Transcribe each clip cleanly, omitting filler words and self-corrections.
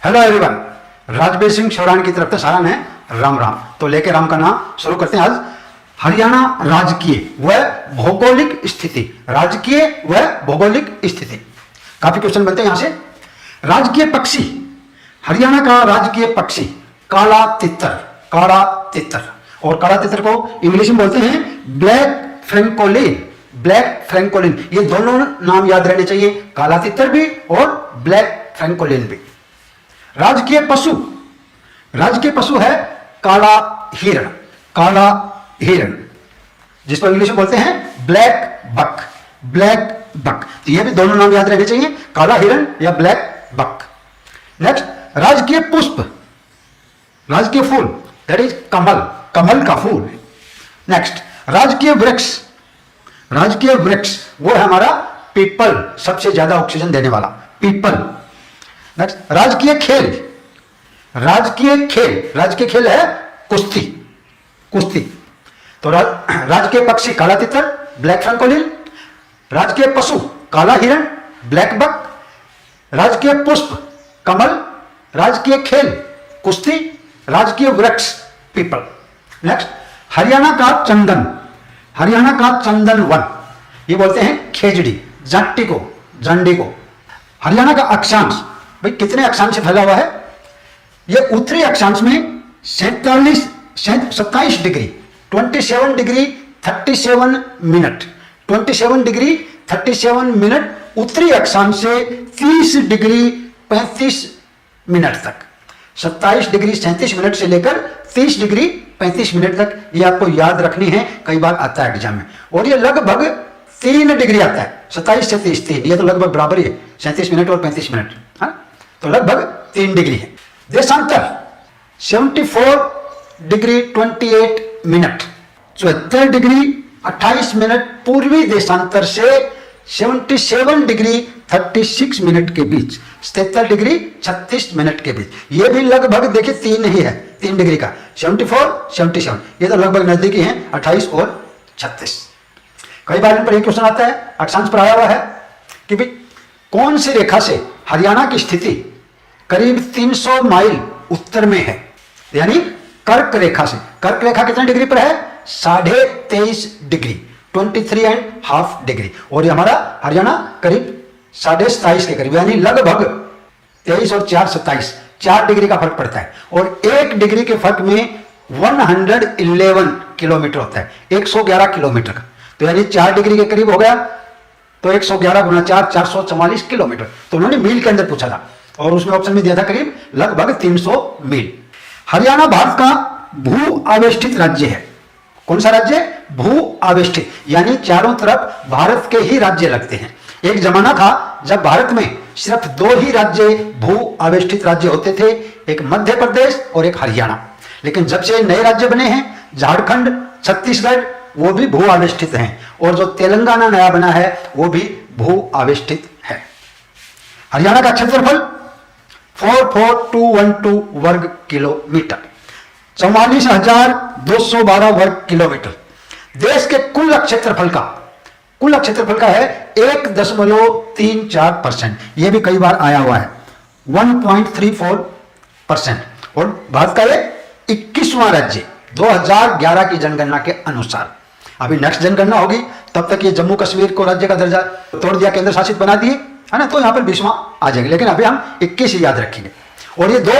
Hello everyone, Rajveer Singh शौरान की तरफ से सारा है राम राम। तो लेके राम का नाम शुरू करते हैं। आज हरियाणा राजकीय व भौगोलिक स्थिति, राजकीय व भौगोलिक स्थिति, काफी क्वेश्चन बनते हैं यहां से। राजकीय पक्षी, हरियाणा का राजकीय पक्षी काला तितर, काला तितर। और काला तितर को इंग्लिश में बोलते हैं ब्लैक फ्रैंकोलिन, ब्लैक फ्रैंकोलिन। ये दोनों नाम याद रहने चाहिए, काला तितर भी और ब्लैक फ्रैंकोलिन भी। राजकीय पशु, राजकीय पशु है काला हिरण, काला हिरण, जिसको इंग्लिश में बोलते हैं ब्लैक बक, ब्लैक बक। तो ये भी दोनों नाम याद रहने चाहिए, काला हिरण या ब्लैक बक। नेक्स्ट, राजकीय पुष्प, राजकीय फूल दैट इज कमल, कमल का फूल। नेक्स्ट, राजकीय वृक्ष, राजकीय वृक्ष वो है हमारा पीपल, सबसे ज्यादा ऑक्सीजन देने वाला पीपल। नेक्स्ट, राजकीय खेल, राजकीय खेल, राजकीय खेल है कुश्ती, कुश्ती। तो राजकीय पक्षी काला तितर, ब्लैक फ्रैंकोलिन। राजकीय पशु काला हिरण, ब्लैक बक। राजकीय पुष्प कमल। राजकीय खेल कुश्ती। राजकीय वृक्ष पीपल। नेक्स्ट, हरियाणा का चंदन, हरियाणा का चंदन वन, ये बोलते हैं खेजड़ी, जाट्टी को, झंडी को। हरियाणा का अक्षांश, भाई कितने अक्षांश से फैला हुआ है? ये उत्तरी अक्षांश में 27 degree 27 degree 37 minute, 27 degree 37 minute उत्तरी अक्षांश से 30 डिग्री 35 मिनट तक, 27 डिग्री 37 मिनट से लेकर 30 डिग्री 35 मिनट तक। ये आपको याद रखनी है, कई बार आता है एग्जाम में। और ये लगभग 3 डिग्री आता है, 27 से 30, 3, ये तो लगभग बराबर ही है, 37 मिनट और 35 मिनट, हाँ? तो लगभग 3 डिग्री है। देशांतर 74 डिग्री 28 मिनट, 74 डिग्री 28 मिनट पूर्वी देशांतर से 77 डिग्री 36 मिनट के बीच, 77 डिग्री 36 मिनट के बीच। ये भी लगभग देखिए 3 ही है, 3 डिग्री का, 74 77, ये तो लगभग नजदीकी है, 28 और 36। कई बार इन पर एक क्वेश्चन आता है, अक्षांश पर आया हुआ है कि भाई कौन सी रेखा से हरियाणा की स्थिति करीब 300 माइल उत्तर में है, यानी कर्क रेखा से। कर्क रेखा कितने डिग्री पर है? 23.5 डिग्री, 23.5 डिग्री। और ये हमारा हरियाणा करीब 27.5 के करीब, यानी लगभग 23 और 4 27, 4 डिग्री का फर्क पड़ता है। और 1 डिग्री के फर्क में 111 किलोमीटर होता है, 111 किलोमीटर का। तो यानी 4 डिग्री के करीब हो गया, तो 111 गुना 4, 444 किलोमीटर। तो उन्होंने मील के अंदर पूछा था और उसमें ऑप्शन में दिया था करीब लगभग 300 मील। हरियाणा भारत का भू आवेष्टित राज्य है। कौन सा राज्य? भू आवेष्टित, यानी चारों तरफ भारत के ही राज्य लगते हैं। एक जमाना था जब भारत में सिर्फ 2 ही राज्य भू आवेष्टित राज्य होते थे, एक मध्य प्रदेश और एक हरियाणा। लेकिन जब से नए राज्य बने हैं, झारखंड, छत्तीसगढ़, वो भी भू आवेष्टित हैं। और जो तेलंगाना नया बना है वो भी भू आवेष्टित है। हरियाणा का क्षेत्रफल 44212 वर्ग किलोमीटर, 44,212 वर्ग किलोमीटर। देश के कुल क्षेत्रफल का, कुल क्षेत्रफल का है 1.34%। यह भी कई बार आया हुआ है, 1.34%। और भारत का ये 21वां राज्य 2011 की जनगणना के अनुसार। अभी नेक्स्ट जनगणना होगी, तब तक ये जम्मू कश्मीर को राज्य का दर्जा तोड़ दिया, केंद्र शासित बना दिए, है ना, तो यहां पर 20वां आ जाएगा। लेकिन अभी हम 21 ही याद रखेंगे। और ये 2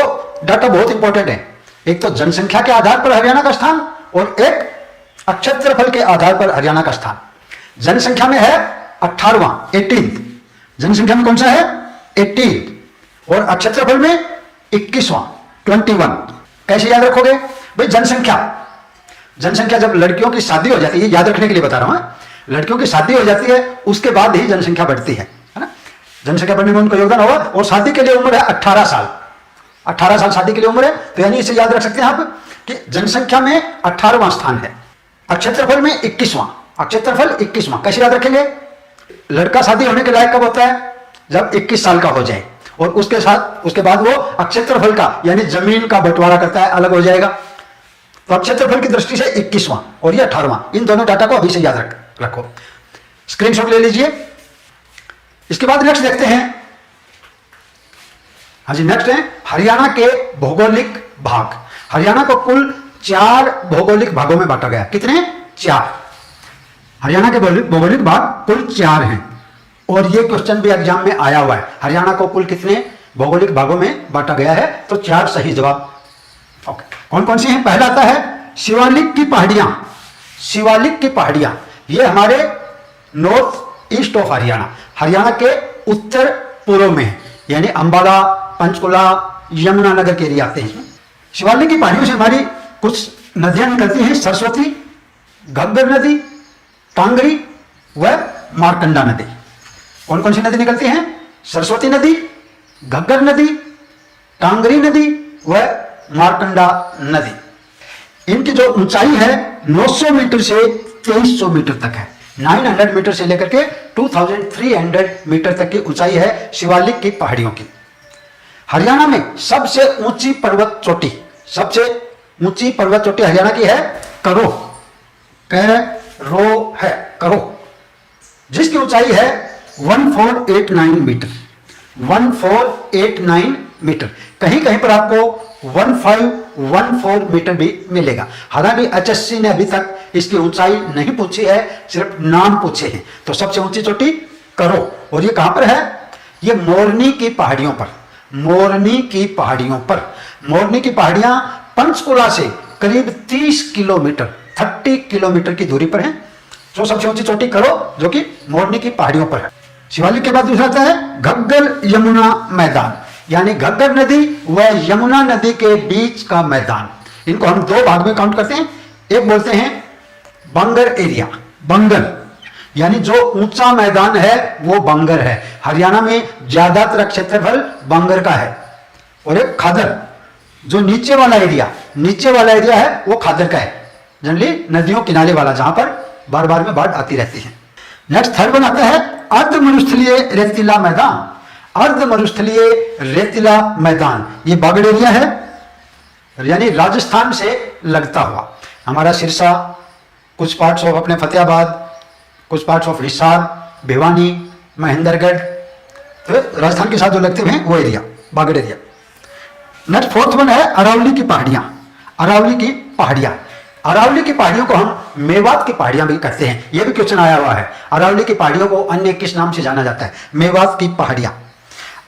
डाटा बहुत इंपॉर्टेंट है, एक तो जनसंख्या के आधार पर हरियाणा का स्थान और एक क्षेत्रफल के आधार पर हरियाणा का स्थान। जनसंख्या में है 18वां, 18, जनसंख्या में कौन सा है? 18, और क्षेत्रफल में 21वां, 21। कैसे याद रखोगे भाई? जनसंख्या जब लड़कियों की शादी हो जाती है, याद रखने के लिए बता रहा हूं, लड़कियों की शादी हो जाती है उसके बाद ही जनसंख्या बढ़ती है ना। जनसंख्या बढ़ने में उनका योगदान होगा। और शादी के लिए उम्र है 18 साल, 18 साल शादी के लिए उम्र है। तो यानी इसे याद रख सकते हैं आप कि जनसंख्या में 18वां स्थान है, क्षेत्रफल में 21वां, क्षेत्रफल 21वां। कैसे याद रखेंगे? लड़का शादी होने के लायक कब होता है? जब 21 साल का हो जाए। और उसके बाद वो क्षेत्रफल का, यानी जमीन का बंटवारा करता है, अलग हो जाएगा। तो क्षेत्रफल की दृष्टि से 21वां और ये 18वां, इन दोनों डाटा को अभी से याद रखो, स्क्रीनशॉट ले लीजिए। इसके बाद नेक्स्ट देखते हैं हाँ जी, नेक्स्ट है हरियाणा के भौगोलिक भाग। हरियाणा को कुल 4 भौगोलिक भागों में बांटा गया। कितने? 4। हरियाणा के भौगोलिक भाग कुल 4 हैं और ये क्वेश्चन भी एग्जाम में आया हुआ है। हरियाणा को कुल कितने भौगोलिक भागों में बांटा गया है? तो 4 सही जवाब। ओके, कौन कौन सी हैं? पहला आता है शिवालिक की पहाड़ियां। शिवालिक की पहाड़ियां ये हमारे north east of Haryana, Haryana के उत्तर पूर्व में है, यानी अंबाला, पंचकुला, यमुनानगर के एरिया आते हैं। शिवालिक की पहाड़ियों से हमारी कुछ नदियां निकलती हैं, सरस्वती, घग्गर नदी, टांगरी व मारकंडा नदी। कौन कौन सी नदी निकलती हैं? सरस्वती नदी, घग्गर नदी, टांगरी नदी व मारकंडा नदी। इनकी जो ऊंचाई है 900 मीटर से 2300 मीटर तक है। 900 मीटर से लेकर के 2300 मीटर तक की ऊंचाई है शिवालिक की पहाड़ियों की। हरियाणा में सबसे ऊंची पर्वत चोटी, सबसे ऊंची पर्वत चोटी हरियाणा की है करो, कैरो है करो, जिसकी ऊंचाई है 1489 मीटर। 1489 मीटर। कहीं कहीं पर आपको 1514 मीटर भी मिलेगा। हालांकि HSC ने अभी तक इसकी ऊंचाई नहीं पूछी है, सिर्फ नाम पूछे हैं। तो सबसे ऊंची चोटी करो, और ये कहां पर है? ये मोरनी की पहाड़ियों पर, मोरनी की पहाड़ियों पर। मोरनी की पहाड़ियां पंचकुला से करीब 30 किलोमीटर 30 किलोमीटर की दूरी पर है। तो सबसे ऊंची चोटी करो, जो कि मोरनी की पहाड़ियों पर है। शिवालिक के बाद दूसरा आता है घग्गर यमुना मैदान, यानी घग्गर नदी व यमुना नदी के बीच का मैदान। इनको हम 2 भाग में काउंट करते हैं। एक बोलते हैं बंगर एरिया, बंगर यानी जो ऊंचा मैदान है वो बंगर है। हरियाणा में ज्यादातर क्षेत्रफल बंगर का है। और एक खादर, जो नीचे वाला एरिया है वो खादर का है, जनरली नदियों किनारे वाला, जहां पर बार बार में बाढ़ आती रहती है। नेक्स्ट थर्ड वन आता है अर्ध मरुस्थलीय रेतीला मैदान। अर्ध मरुस्थलीय रेतीला मैदान ये बागड़ एरिया है, यानी राजस्थान से लगता हुआ। हमारा सिरसा, कुछ पार्ट्स ऑफ अपने फतेहाबाद, कुछ पार्ट्स ऑफ हिसार, भिवानी, महेंद्रगढ़, तो राजस्थान के साथ जो लगते हुए हैं वो एरिया बागड़ एरिया। नेक्स्ट फोर्थ वन है अरावली की पहाड़ियां। अरावली की पहाड़ियां, अरावली की पहाड़ियों को हम मेवात की पहाड़ियां भी कहते हैं। यह भी क्वेश्चन आया हुआ है। अरावली की पहाड़ियों को अन्य किस नाम से जाना जाता है? मेवात की पहाड़ियां।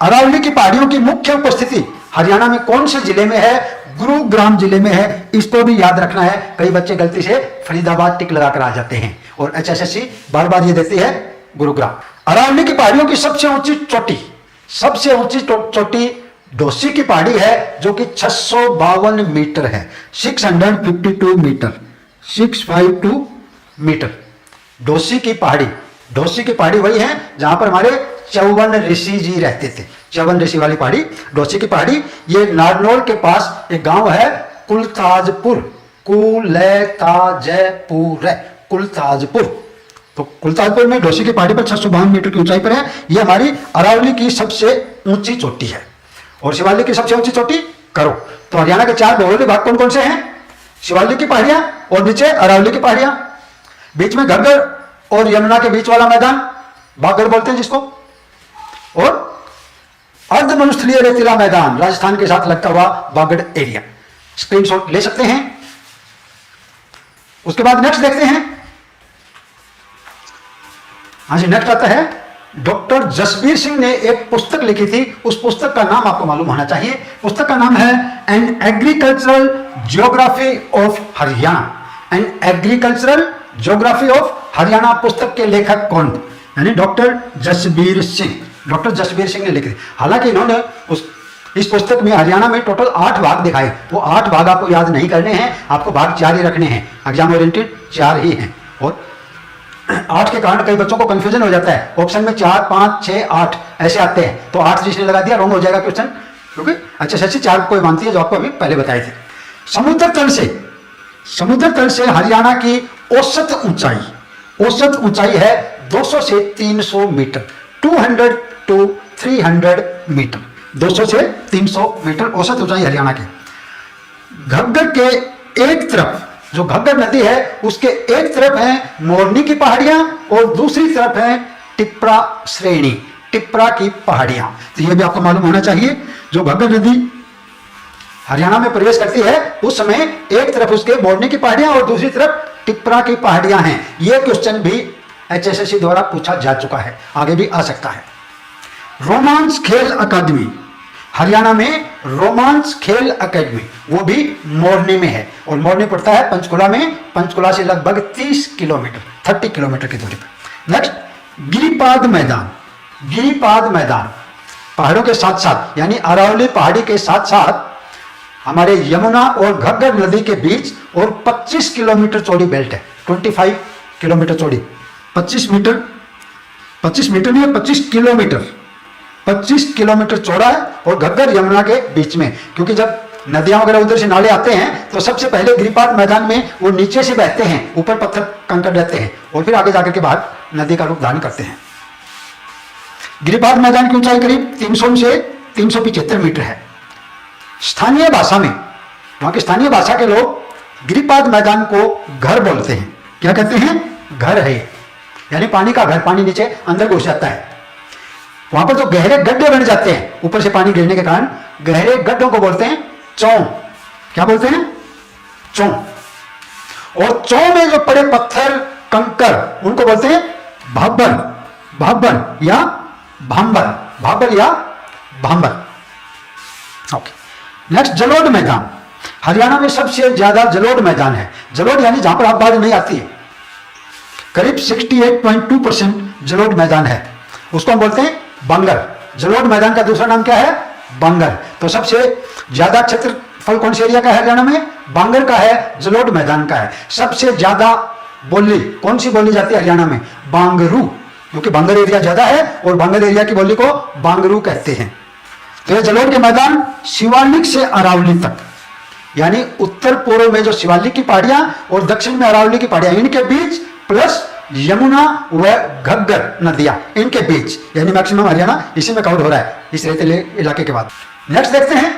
अरावली की पहाड़ियों की मुख्य उपस्थिति हरियाणा में कौन से जिले में है? गुरुग्राम जिले में है। इसको भी याद रखना है। कई बच्चे गलती से फरीदाबाद टिक लगाकर आ जाते हैं और HSSC बार बार ये देती है गुरुग्राम। अरावली की पहाड़ियों की सबसे ऊंची चोटी डोसी की पहाड़ी है, जो कि 652 मीटर है। 652 मीटर, 652 मीटर। डोसी की पहाड़ी वही है जहां पर हमारे 54 ऋषि जी रहते थे। 54 ऋषि वाली पहाड़ी डोसी की पहाड़ी। ये नारनौल के पास एक गांव है कुलताजपुर, कुलताजपुर। तो कुलताजपुर में डोसी की पहाड़ी पर 652 मीटर की ऊंचाई पर है। ये हमारी अरावली की सबसे ऊंची चोटी है। और शिवालिक की सबसे ऊंची चोटी करो। तो हरियाणा के 4 भौगोलिक भाग कौन कौन से हैं? शिवालिक की पहाड़ियां और नीचे अरावली की पहाड़ियां, बीच में घग्गर और यमुना के बीच वाला मैदान बागड़ बोलते हैं जिसको, और अर्ध मरुस्थलीय रेतीला मैदान राजस्थान के साथ लगता हुआ बागड़ एरिया। स्क्रीनशॉट ले सकते हैं। उसके बाद नेक्स्ट देखते हैं। हाँ जी, नेक्स्ट आता है डॉक्टर जसबीर सिंह ने एक पुस्तक लिखी थी। उस पुस्तक का नाम आपको मालूम होना चाहिए। पुस्तक का नाम है an agricultural geography of Haryana. An agricultural geography of Haryana पुस्तक के लेखक कौन? यानी डॉक्टर जसबीर सिंह। डॉक्टर जसबीर सिंह ने लिखी थी। हालांकि इन्होंने इस पुस्तक में हरियाणा में टोटल 8 भाग दिखाए। वो 8 भाग आपको याद नहीं करने हैं, आपको भाग 4 ही रखने हैं। एग्जाम ओरिएंटेड 4 ही हैं। और 8 के कारण कई बच्चों को कंफ्यूजन हो जाता है। ऑप्शन में 4, 5, 6, 8 ऐसे आते हैं, तो 8 जिसने लगा दिया रॉन्ग हो जाएगा क्वेश्चन, क्योंकि HSSC 4 कोई मानती है, जो आपको अभी पहले बताए थे। समुद्र तल से हरियाणा की औसत ऊंचाई है 200 से 300 मीटर, 200 to 300 मीटर। 200 से 300 मीटर औसत ऊंचाई हरियाणा की। घग्गर के एक तरफ, जो घग्गर नदी है उसके एक तरफ है मोरनी की पहाड़ियां और दूसरी तरफ है टिप्रा श्रेणी। टिप्रा की पहाड़ियां। तो यह भी आपको मालूम होना चाहिए। जो घग्गर नदी हरियाणा में प्रवेश करती है उस समय एक तरफ उसके मोरनी की पहाड़ियां और दूसरी तरफ टिप्रा की पहाड़ियां हैं। यह क्वेश्चन भी HSSC द्वारा पूछा जा चुका है, आगे भी आ सकता है। रोमांस खेल अकादमी, हरियाणा में रोमांस खेल अकादमी, वो भी मोरनी में है और मोरनी पड़ता है पंचकुला में। पंचकुला से लगभग 30 किलोमीटर 30 किलोमीटर की दूरी पर। नेक्स्ट, गिरिपाद मैदान। गिरिपाद मैदान पहाड़ों के साथ साथ यानी अरावली पहाड़ी के साथ साथ हमारे यमुना और घग्गर नदी के बीच और 25 किलोमीटर चौड़ी बेल्ट है। 25 किलोमीटर चौड़ी, 25 मीटर नहीं, 25 किलोमीटर, 25 किलोमीटर चौड़ा है और घग्गर यमुना के बीच में। क्योंकि जब नदियां वगैरह उधर से नाले आते हैं तो सबसे पहले गिरिपाद मैदान में वो नीचे से बहते हैं, ऊपर पत्थर कंकड़ रहते हैं और फिर आगे जाकर के बाद नदी का रूप धारण करते हैं। गिरिपाद मैदान की ऊंचाई करीब 300 से 375 मीटर है। स्थानीय भाषा में, वहां की स्थानीय भाषा के लोग गिरिपाद मैदान को घर बोलते हैं। क्या कहते हैं? घर है, यानी पानी का घर। पानी नीचे अंदर घुस जाता है। वहां पर जो गहरे गड्ढे बन जाते हैं ऊपर से पानी गिरने के कारण, गहरे गड्ढों को बोलते हैं चौं। क्या बोलते हैं? चौं। और चौं में जो पड़े पत्थर कंकर उनको बोलते हैं भाबर, भाबर या भांबर, भाबर या भांबर। ओके। नेक्स्ट, जलोढ़ मैदान। हरियाणा में सबसे ज्यादा जलोढ़ मैदान है। जलोढ़ यानी जहां पर आप बाढ़ नहीं आती है, करीब 68.2% जलोढ़ मैदान है। उसको हम बोलते हैं बांगर। जलोढ़ मैदान का दूसरा नाम क्या है? बांगर। तो सबसे ज्यादा क्षेत्रफल कौन से एरिया का है हरियाणा में? बांगर का है, जलोढ़ मैदान का है। सबसे ज्यादा बोली कौन सी बोली जाती है हरियाणा में? बांगरू, क्योंकि बांगर एरिया ज्यादा है और बांगर एरिया की बोली को बांगरू कहते हैं। तो ये जलोढ़ के मैदान शिवालिक से अरावली तक, यानी उत्तर पूर्व में जो शिवालिक की पहाड़ियां और दक्षिण में अरावली की पहाड़ियां, इनके बीच प्लस यमुना व घग्गर नदियां, इनके बीच, यानी मैक्सिमम हरियाणा इसी में कवर हो रहा है, इस रेतीले इलाके के बाद। नेक्स्ट देखते हैं।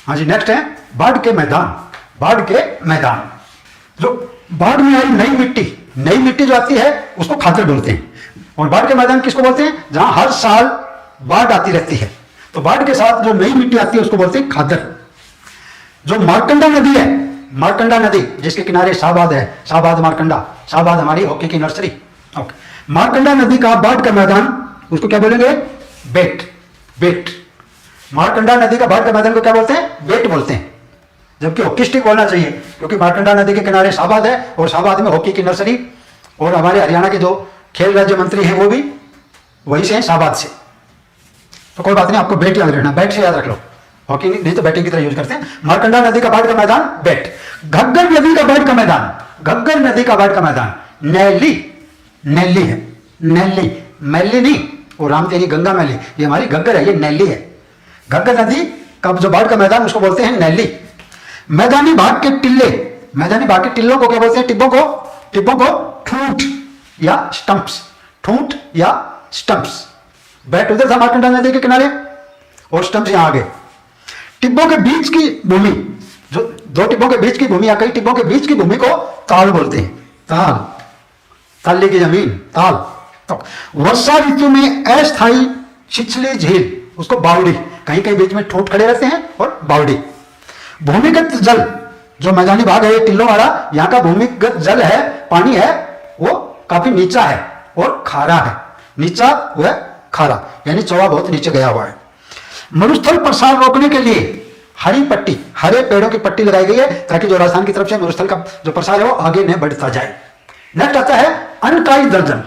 हाँ जी, नेक्स्ट है बाढ़ के मैदान। बाढ़ के मैदान, जो बाढ़ में आई नई मिट्टी, नई मिट्टी जो आती है उसको खादर बोलते हैं। और बाढ़ के मैदान किसको बोलते हैं? जहां हर साल बाढ़ आती रहती है, तो बाढ़ के साथ जो नई मिट्टी आती है उसको बोलते हैं खादर। जो मारकंडा नदी है, मारकंडा नदी जिसके किनारे शाहबाद है, शाहबाद मारकंडा, शाहबाद हमारी हॉकी की नर्सरी। ओके। मारकंडा नदी का बाढ़ का मैदान उसको क्या बोलेंगे? बेट। बेट। मारकंडा नदी का बाढ़ का मैदान को क्या बोलते हैं? बेट बोलते हैं। जबकि हॉकी स्टिक बोलना चाहिए, क्योंकि मारकंडा नदी के किनारे शाहबाद है और शाहबाद में हॉकी की नर्सरी, और हमारे हरियाणा के जो खेल राज्य मंत्री हैं वो भी वहीं से हैं, शाहबाद से। तो कोई बात नहीं, आपको बेट याद रखना, बैट से याद रख लो, हॉकी नहीं तो बैटिंग की तरह यूज करते हैं। मारकंडा नदी का बाढ़ का मैदान बेट। घग्गर नदी का बाढ़ का मैदान, घग्गर नदी का बाढ़ का मैदान नैली। नैली है, नैली, मैली नहीं, वो राम तेरी गंगा मैली, ये हमारी घग्गर है, ये नैली है। घग्गर नदी का जो बाढ़ का मैदान उसको बोलते हैं नैली। मैदानी भाग के टिल्ले, मैदानी भाग के टिल्लों को क्या बोलते हैं? टिब्बों को, टिब्बों को ठूंठ या स्टंप्स, ठूंठ या स्टंप्स। बैट उधर था मारकंडा नदी के किनारे और स्टंप्स यहां आ गए। टिब्बों के बीच की भूमि, जो दो टिब्बों के बीच की भूमि या कई टिब्बों के बीच की भूमि को ताल बोलते हैं। ताल, ताली की जमीन, ताल। तो वर्षा ऋतु में अस्थायी छिछली झील उसको बावड़ी, कहीं कहीं बीच में ठोंठ खड़े रहते हैं और बावड़ी। भूमिगत जल, जो मैदानी भाग है ये टिल्लों वाला, यहाँ का भूमिगत जल है, पानी है, वो काफी नीचा है और खारा है। नीचा व खारा, यानी चौड़ा बहुत नीचे गया हुआ है। मरुस्थल प्रसार रोकने के लिए हरी पट्टी, हरे पेड़ों की पट्टी लगाई गई है ताकि जो राजस्थान की तरफ से मरुस्थल का जो प्रसार है वो आगे न बढ़ता जाए। नेक्स्ट आता है अनकाई दलदल,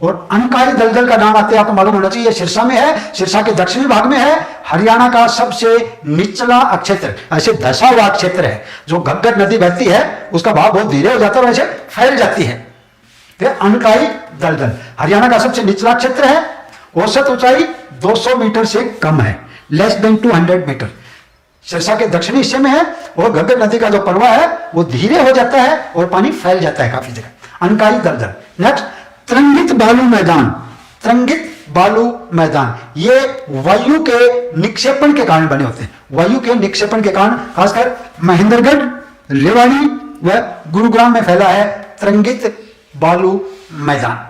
और अनकाई दलदल का नाम आते हैं आपको मालूम होना चाहिए, सिरसा में है, सिरसा के दक्षिणी भाग में है। हरियाणा का सबसे निचला क्षेत्र, ऐसे धसा हुआ क्षेत्र है। जो घग्गर नदी बहती है उसका भाव बहुत धीरे हो जाता है और ऐसे फैल जाती है। तो अनकाई दलदल हरियाणा का सबसे निचला क्षेत्र है। औसत ऊंचाई 200 मीटर से कम है, लेस देन 200 मीटर। सिरसा के दक्षिणी हिस्से में है और घग्गर नदी का जो प्रवाह है वो धीरे हो जाता है और पानी फैल जाता है काफी जगह। अनकाई दलदल। नेक्स्ट, तरंगित बालू मैदान। तरंगित बालू मैदान, ये वायु के निक्षेपण के कारण बने होते हैं। वायु के निक्षेपण के कारण खासकर महेंद्रगढ़, रेवाड़ी व गुरुग्राम में फैला है तरंगित बालू मैदान।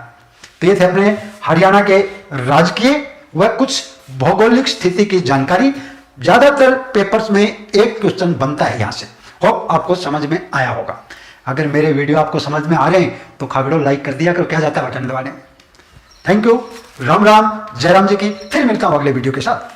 तो ये थे अपने हरियाणा के राजकीय व कुछ भौगोलिक स्थिति की जानकारी। ज्यादातर पेपर्स में एक क्वेश्चन बनता है यहां से। होप आपको समझ में आया होगा। अगर मेरे वीडियो आपको समझ में आ रहे हैं तो खागड़ो लाइक कर दिया करो, क्या जाता है बटन दबाने में। Thank you. राम राम, जय राम जी की। फिर मिलता हूं अगले वीडियो के साथ।